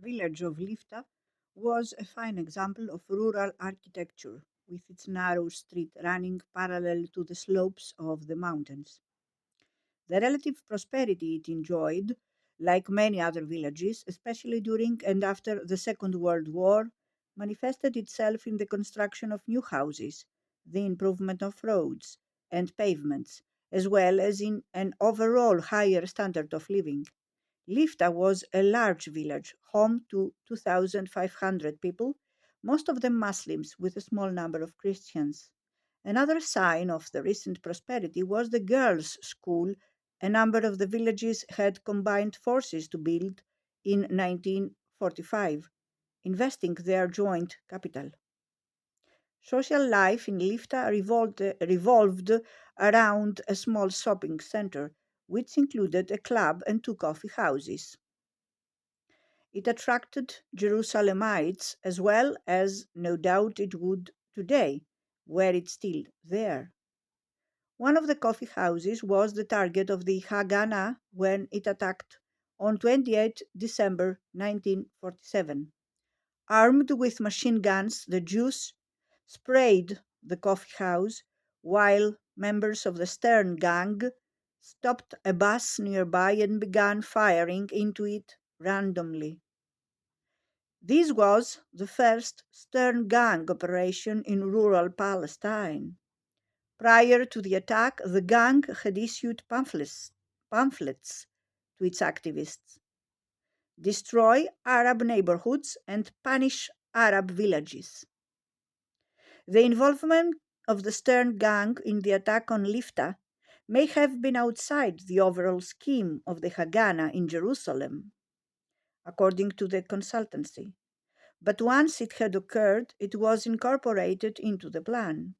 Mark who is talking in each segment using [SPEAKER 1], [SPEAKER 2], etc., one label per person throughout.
[SPEAKER 1] village of Lifta was a fine example of rural architecture, with its narrow street running parallel to the slopes of the mountains. The relative prosperity it enjoyed, like many other villages, especially during and after the Second World War, manifested itself in the construction of new houses, the improvement of roads and pavements, as well as in an overall higher standard of living. Lifta was a large village, home to 2,500 people, most of them Muslims, with a small number of Christians. Another sign of the recent prosperity was the girls' school a number of the villages had combined forces to build in 1945, investing their joint capital. Social life in Lifta revolved around a small shopping center, which included a club and two coffee houses. It attracted Jerusalemites as well as no doubt it would today, were it still there. One of the coffee houses was the target of the Haganah when it attacked on 28 December 1947. Armed with machine guns, the Jews sprayed the coffee house while members of the Stern gang stopped a bus nearby and began firing into it randomly. This was the first Stern gang operation in rural Palestine. Prior to the attack, the gang had issued pamphlets to its activists: destroy Arab neighborhoods and punish Arab villages. The involvement of the Stern gang in the attack on Lifta may have been outside the overall scheme of the Haganah in Jerusalem, according to the consultancy. But once it had occurred, it was incorporated into the plan.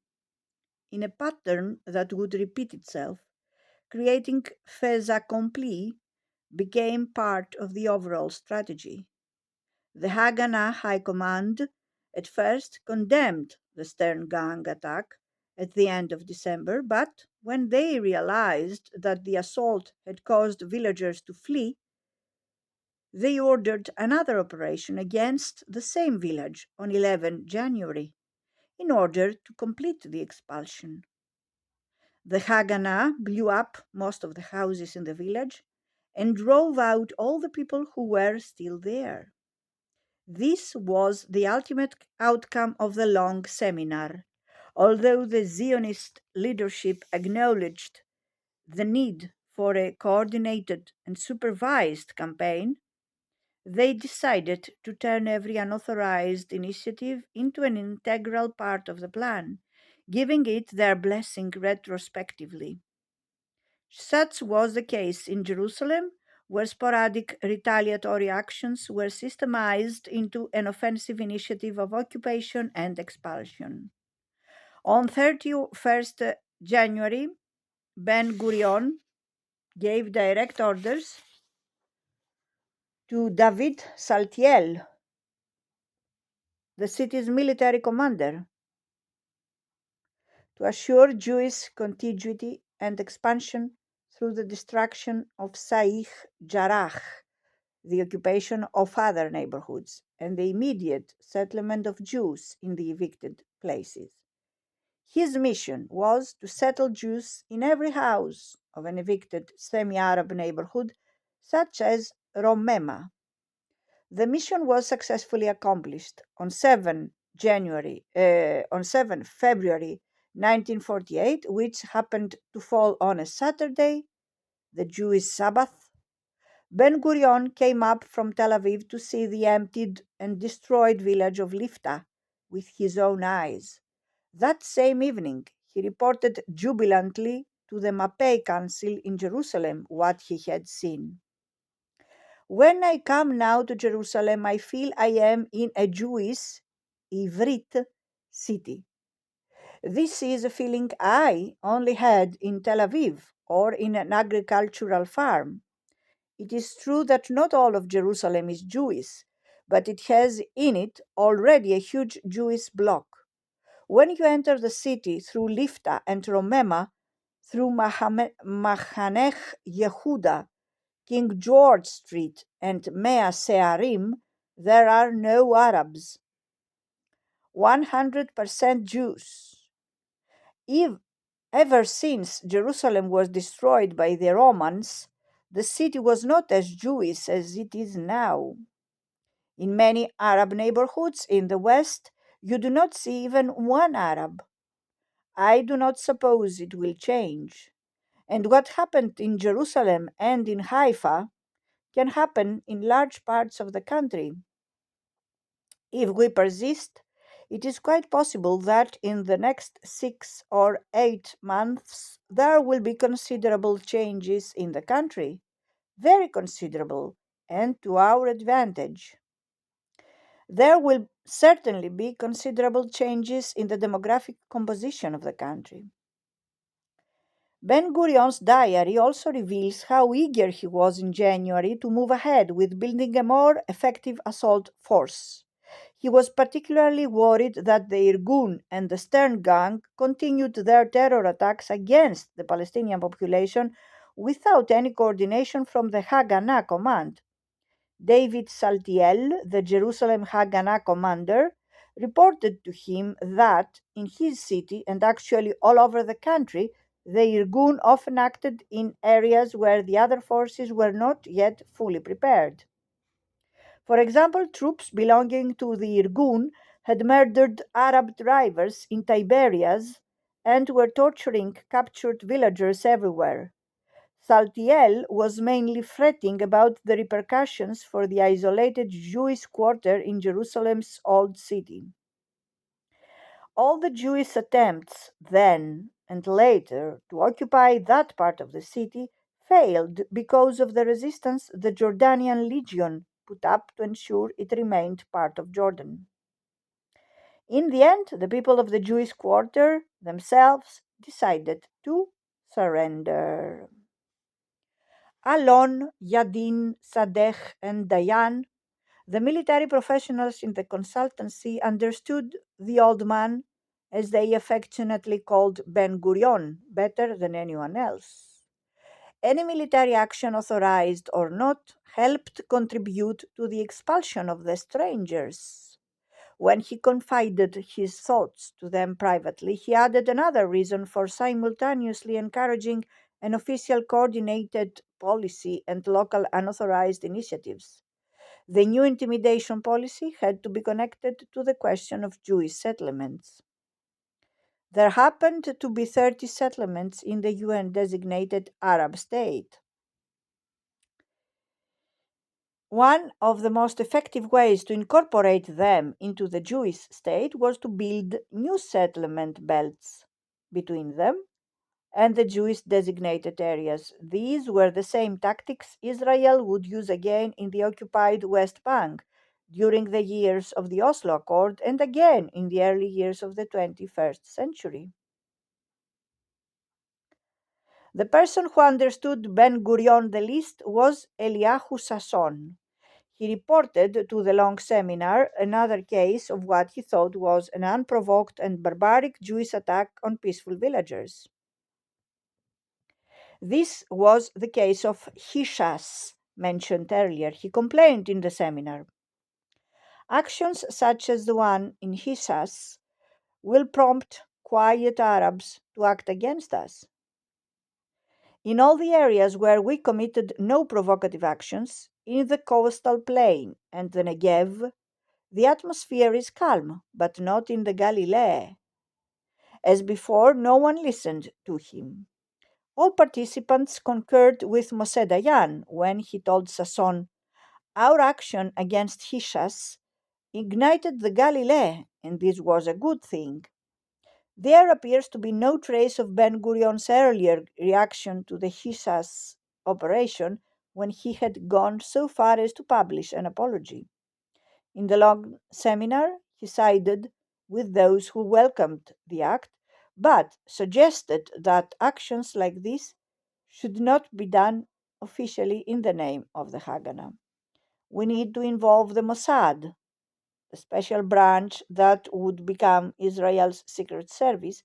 [SPEAKER 1] In a pattern that would repeat itself, creating fait accompli became part of the overall strategy. The Haganah High Command at first condemned the Stern Gang attack at the end of December, but when they realized that the assault had caused villagers to flee, they ordered another operation against the same village on 11 January in order to complete the expulsion. The Haganah blew up most of the houses in the village and drove out all the people who were still there. This was the ultimate outcome of the long seminar. Although the Zionist leadership acknowledged the need for a coordinated and supervised campaign, they decided to turn every unauthorized initiative into an integral part of the plan, giving it their blessing retrospectively. Such was the case in Jerusalem, where sporadic retaliatory actions were systemized into an offensive initiative of occupation and expulsion. On 31st January, Ben Gurion gave direct orders to David Saltiel, the city's military commander, to assure Jewish contiguity and expansion through the destruction of Saich Jarrah, the occupation of other neighborhoods, and the immediate settlement of Jews in the evicted places. His mission was to settle Jews in every house of an evicted semi-Arab neighborhood, such as Romema. The mission was successfully accomplished on 7 February 1948, which happened to fall on a Saturday, the Jewish Sabbath. Ben Gurion came up from Tel Aviv to see the emptied and destroyed village of Lifta with his own eyes. That same evening, he reported jubilantly to the Mapei Council in Jerusalem what he had seen. When I come now to Jerusalem, I feel I am in a Jewish, Ivrit city. This is a feeling I only had in Tel Aviv or in an agricultural farm. It is true that not all of Jerusalem is Jewish, but it has in it already a huge Jewish bloc. When you enter the city through Lifta and Romema, through Machanech Yehuda, King George Street, and Mea Searim, There are no Arabs, 100% Jews. If, ever since Jerusalem was destroyed by the Romans, the city was not as Jewish as it is now. In many Arab neighborhoods in the West, you do not see even one Arab. I do not suppose it will change. And what happened in Jerusalem and in Haifa can happen in large parts of the country. If we persist, it is quite possible that in the next 6 or 8 months there will be considerable changes in the country, very considerable, and to our advantage. There will certainly be considerable changes in the demographic composition of the country. Ben Gurion's diary also reveals how eager he was in January to move ahead with building a more effective assault force. He was particularly worried that the Irgun and the Stern Gang continued their terror attacks against the Palestinian population without any coordination from the Haganah command. David Saltiel, the Jerusalem Haganah commander, reported to him that in his city and actually all over the country, the Irgun often acted in areas where the other forces were not yet fully prepared. For example, troops belonging to the Irgun had murdered Arab drivers in Tiberias and were torturing captured villagers everywhere. Saltiel was mainly fretting about the repercussions for the isolated Jewish quarter in Jerusalem's Old City. All the Jewish attempts then and later to occupy that part of the city failed because of the resistance the Jordanian Legion put up to ensure it remained part of Jordan. In the end, the people of the Jewish quarter themselves decided to surrender. Alon, Yadin, Sadeh, and Dayan, the military professionals in the consultancy, understood the old man, as they affectionately called Ben Gurion, better than anyone else. Any military action, authorized or not, helped contribute to the expulsion of the strangers. When he confided his thoughts to them privately, he added another reason for simultaneously encouraging an official coordinated policy and local unauthorized initiatives. The new intimidation policy had to be connected to the question of Jewish settlements. There happened to be 30 settlements in the UN designated Arab state. One of the most effective ways to incorporate them into the Jewish state was to build new settlement belts between them and the Jewish designated areas. These were the same tactics Israel would use again in the occupied West Bank during the years of the Oslo Accord and again in the early years of the 21st century. The person who understood Ben Gurion the least was Eliyahu Sasson. He reported to the long seminar another case of what he thought was an unprovoked and barbaric Jewish attack on peaceful villagers. This was the case of Hishas, mentioned earlier. He complained in the seminar. Actions such as the one in Hishas will prompt quiet Arabs to act against us. In all the areas where we committed no provocative actions, in the coastal plain and the Negev, the atmosphere is calm, but not in the Galilee. As before, no one listened to him. All participants concurred with Moshe Dayan when he told Sasson, "Our action against Hishas ignited the Galilee, and this was a good thing." There appears to be no trace of Ben Gurion's earlier reaction to the Hishas operation when he had gone so far as to publish an apology. In the long seminar, he sided with those who welcomed the act, but suggested that actions like this should not be done officially in the name of the Haganah. We need to involve the Mossad, the special branch that would become Israel's secret service,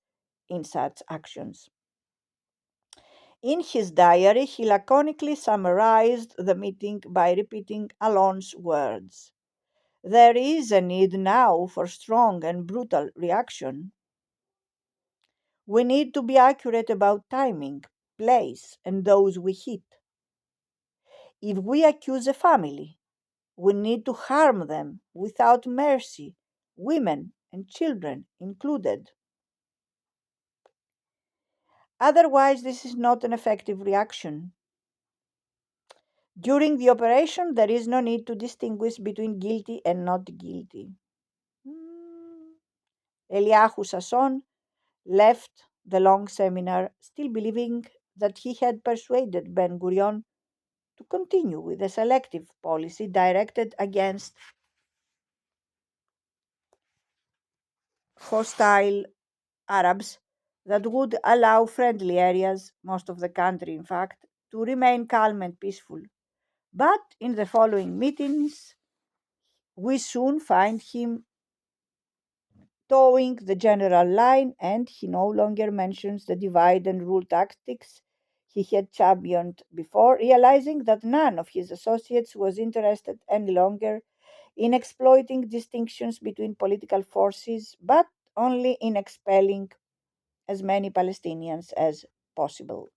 [SPEAKER 1] in such actions. In his diary, he laconically summarized the meeting by repeating Alon's words. There is a need now for strong and brutal reaction. We need to be accurate about timing, place, and those we hit. If we accuse a family, we need to harm them without mercy, women and children included. Otherwise, this is not an effective reaction. During the operation, there is no need to distinguish between guilty and not guilty. Hmm. Eliyahu Sasson left the long seminar still believing that he had persuaded Ben Gurion to continue with a selective policy directed against hostile Arabs that would allow friendly areas, most of the country in fact, to remain calm and peaceful. But in the following meetings, we soon find him towing the general line, and he no longer mentions the divide and rule tactics he had championed before, realizing that none of his associates was interested any longer in exploiting distinctions between political forces, but only in expelling as many Palestinians as possible.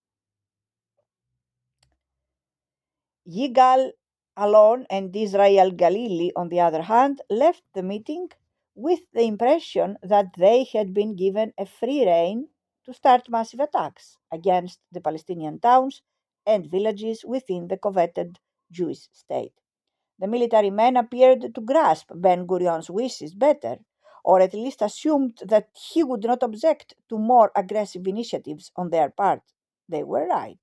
[SPEAKER 1] Yigal Alon and Israel Galili, on the other hand, left the meeting with the impression that they had been given a free rein to start massive attacks against the Palestinian towns and villages within the coveted Jewish state. The military men appeared to grasp Ben Gurion's wishes better, or at least assumed that he would not object to more aggressive initiatives on their part. They were right.